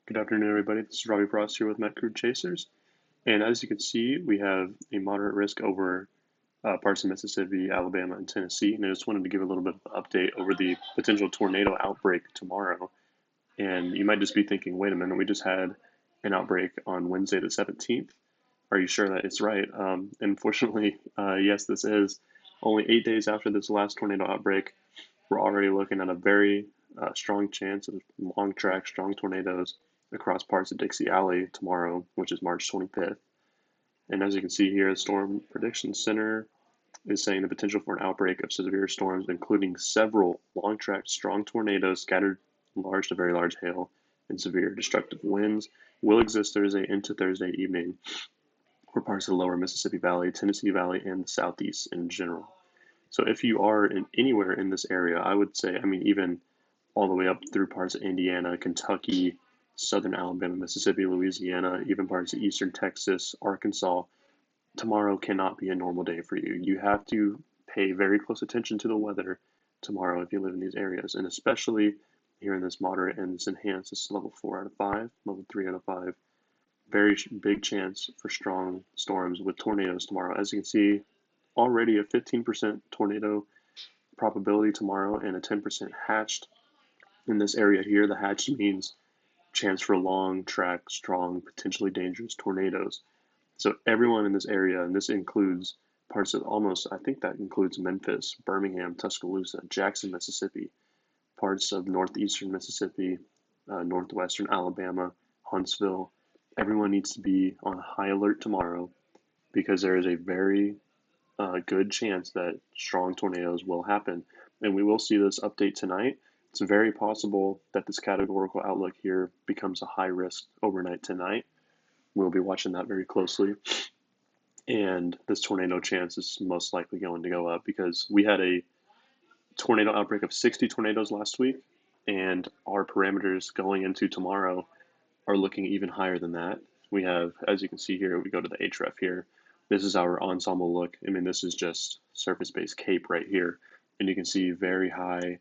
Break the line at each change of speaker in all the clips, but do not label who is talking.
Good afternoon, everybody. This is Robby Frost here with Met Crude Chasers. And as you can see, we have a moderate risk over parts of Mississippi, Alabama, and Tennessee. And I just wanted to give a little bit of an update over the potential tornado outbreak tomorrow. And you might just be thinking, wait a minute, we just had an outbreak on Wednesday the 17th. Are you sure that it's right? Unfortunately, yes, this is. Only 8 days after this last tornado outbreak, we're already looking at a very strong chance of long track, strong tornadoes across parts of Dixie Alley tomorrow, which is March 25th. And as you can see here, the Storm Prediction Center is saying the potential for an outbreak of severe storms, including several long track, strong tornadoes, scattered large to very large hail, and severe destructive winds, will exist Thursday into Thursday evening for parts of the lower Mississippi Valley, Tennessee Valley, and the Southeast in general. So if you are anywhere in this area, I would say, even all the way up through parts of Indiana, Kentucky, southern Alabama, Mississippi, Louisiana, even parts of eastern Texas, Arkansas, tomorrow cannot be a normal day for you. You have to pay very close attention to the weather tomorrow if you live in these areas, and especially here in this moderate and this enhanced, this is level 4 out of 5, level 3 out of 5. Very big chance for strong storms with tornadoes tomorrow. As you can see, already a 15% tornado probability tomorrow and a 10% hatched in this area here. The hatch means chance for long track, strong, potentially dangerous tornadoes. So everyone in this area, and this includes parts of almost, I think that includes Memphis, Birmingham, Tuscaloosa, Jackson, Mississippi, parts of northeastern Mississippi, northwestern Alabama, Huntsville. Everyone needs to be on high alert tomorrow because there is a very good chance that strong tornadoes will happen. And we will see this update tonight. It's very possible that this categorical outlook here becomes a high risk overnight tonight. We'll be watching that very closely. And this tornado chance is most likely going to go up because we had a tornado outbreak of 60 tornadoes last week, and our parameters going into tomorrow are looking even higher than that. We have, as you can see here, we go to the HREF here. This is our ensemble look. This is just surface-based CAPE right here. And you can see very high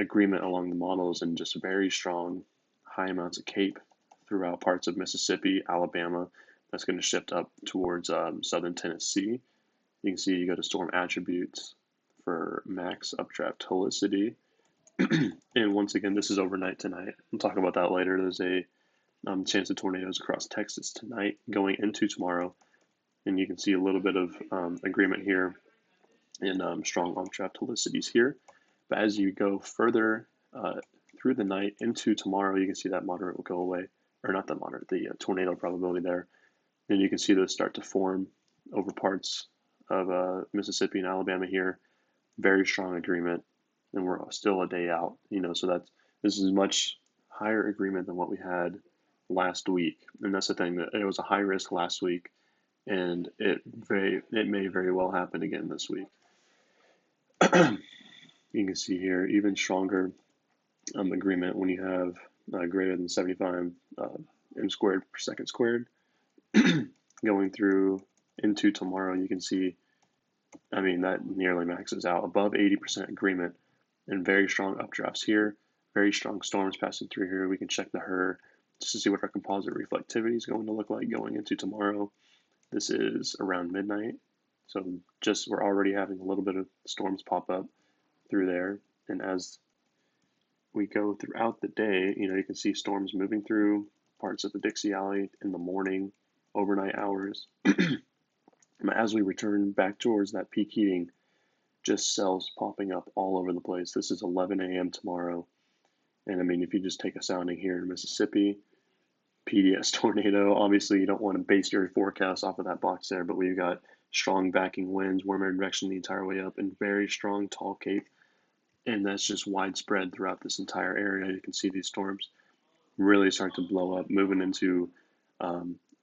agreement along the models and just very strong high amounts of CAPE throughout parts of Mississippi, Alabama. That's going to shift up towards southern Tennessee. You can see you go to storm attributes for max updraft helicity. And once again, this is overnight tonight. We'll talk about that later. There's a chance of tornadoes across Texas tonight going into tomorrow. And you can see a little bit of agreement here and strong updraft helicities here. But as you go further through the night into tomorrow, you can see that moderate will go away, or not that moderate, the tornado probability there. And you can see those start to form over parts of Mississippi and Alabama here. Very strong agreement, and we're still a day out. So this is much higher agreement than what we had last week. And that's the thing, that it was a high risk last week, and it may very well happen again this week. You can see here even stronger agreement when you have greater than 75 m squared per second squared. Going through into tomorrow, you can see, that nearly maxes out above 80% agreement and very strong updrafts here, very strong storms passing through here. We can check the HER just to see what our composite reflectivity is going to look like going into tomorrow. This is around midnight. So we're already having a little bit of storms pop up through there. And as we go throughout the day, you can see storms moving through parts of the Dixie Alley in the morning, overnight hours. As we return back towards that peak heating, just cells popping up all over the place. This is 11 a.m. tomorrow. And if you just take a sounding here in Mississippi, PDS tornado, obviously you don't want to base your forecast off of that box there, but we've got strong backing winds, warm air direction the entire way up, and very strong tall cape. And that's just widespread throughout this entire area. You can see these storms really start to blow up, moving into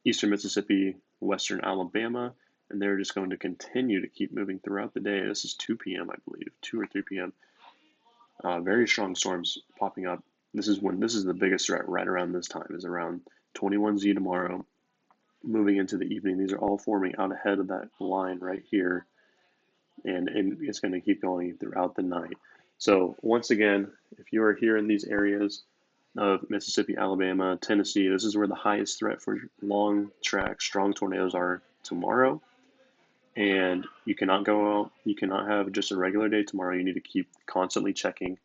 eastern Mississippi, western Alabama, and they're just going to continue to keep moving throughout the day. This is 2 p.m., I believe, 2 or 3 p.m. Very strong storms popping up. This is the biggest threat right around this time, is around 21Z tomorrow, moving into the evening. These are all forming out ahead of that line right here, and it's going to keep going throughout the night. So once again, if you are here in these areas, of Mississippi, Alabama, Tennessee. This is where the highest threat for long track, strong tornadoes are tomorrow. And you cannot go out, you cannot have just a regular day tomorrow. You need to keep constantly checking,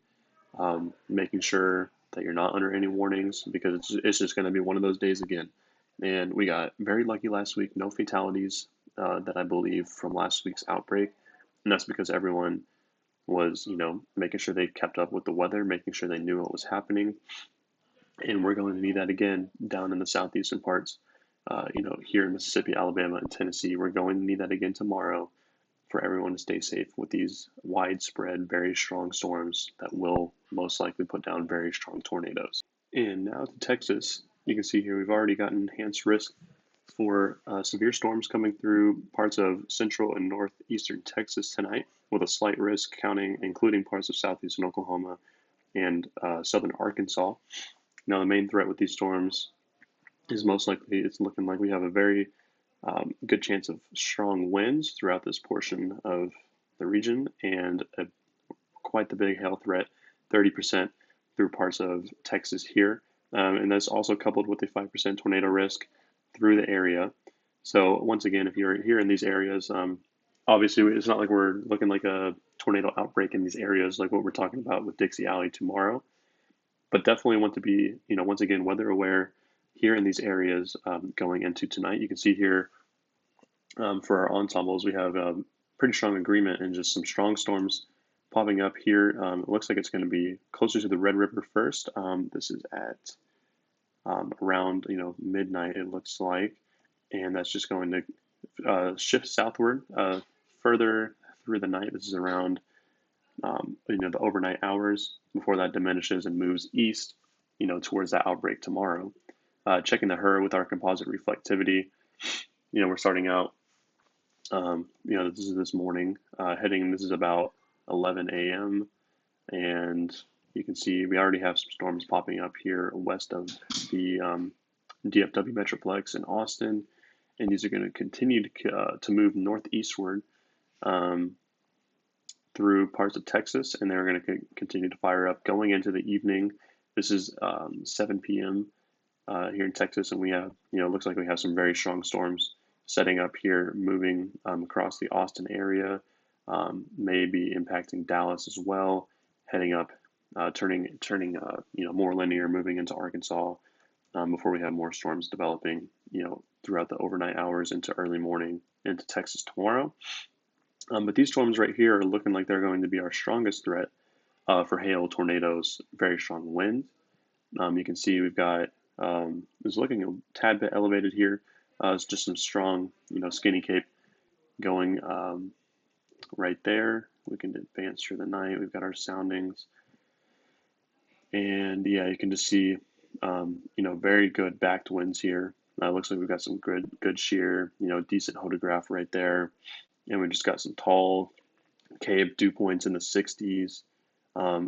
making sure that you're not under any warnings because it's just going to be one of those days again. And we got very lucky last week, no fatalities that I believe from last week's outbreak. And that's because everyone was, making sure they kept up with the weather, making sure they knew what was happening. And we're going to need that again down in the southeastern parts. Here in Mississippi, Alabama, and Tennessee, we're going to need that again tomorrow for everyone to stay safe with these widespread, very strong storms that will most likely put down very strong tornadoes. And now to Texas. You can see here we've already got enhanced risk for severe storms coming through parts of central and northeastern Texas tonight, with a slight risk including parts of southeastern Oklahoma and southern Arkansas. Now, the main threat with these storms is most likely it's looking like we have a very good chance of strong winds throughout this portion of the region and quite the big hail threat, 30% through parts of Texas here. And that's also coupled with a 5% tornado risk through the area. So once again, if you're here in these areas, obviously it's not like we're looking like a tornado outbreak in these areas like what we're talking about with Dixie Alley tomorrow, but definitely want to be, once again, weather aware here in these areas going into tonight. You can see here for our ensembles, we have a pretty strong agreement and just some strong storms popping up here. It looks like it's going to be closer to the Red River first. This is at around midnight, it looks like, and that's just going to shift southward further through the night. This is around the overnight hours before that diminishes and moves east, towards that outbreak tomorrow. Checking the HUR with our composite reflectivity, we're starting out, this is this morning, this is about 11 a.m. And you can see we already have some storms popping up here west of the DFW Metroplex in Austin. And these are going to continue to move northeastward through parts of Texas, and they're going to continue to fire up going into the evening. This is 7 p.m. Here in Texas, and we have, looks like we have some very strong storms setting up here, moving across the Austin area, maybe impacting Dallas as well, heading up, turning more linear, moving into Arkansas before we have more storms developing, throughout the overnight hours into early morning into Texas tomorrow. But these storms right here are looking like they're going to be our strongest threat for hail, tornadoes, very strong winds. You can see we've got, it's looking a tad bit elevated here. It's just some strong, skinny cape going right there. We can advance through the night. We've got our soundings. And yeah, you can just see, very good backed winds here. Looks like we've got some good shear, decent hodograph right there. And we just got some tall cape dew points in the 60s.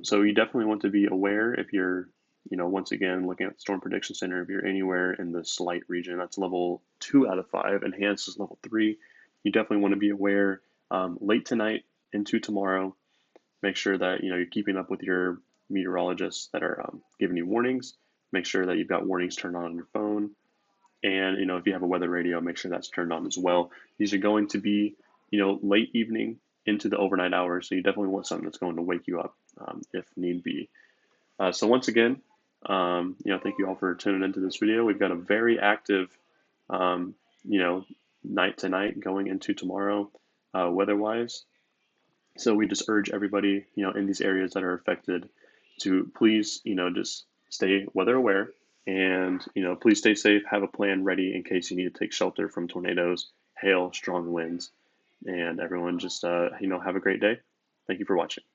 So you definitely want to be aware if you're, once again, looking at the Storm Prediction Center, if you're anywhere in the slight region, that's level 2 out of 5, enhanced is level 3. You definitely want to be aware late tonight into tomorrow. Make sure that, you're keeping up with your meteorologists that are giving you warnings. Make sure that you've got warnings turned on your phone. And, if you have a weather radio, make sure that's turned on as well. These are going to be, late evening into the overnight hours. So you definitely want something that's going to wake you up if need be. So once again, thank you all for tuning into this video. We've got a very active, night tonight going into tomorrow, weather-wise. So we just urge everybody, in these areas that are affected to please, just stay weather aware and, please stay safe, have a plan ready in case you need to take shelter from tornadoes, hail, strong winds, and everyone just, have a great day. Thank you for watching.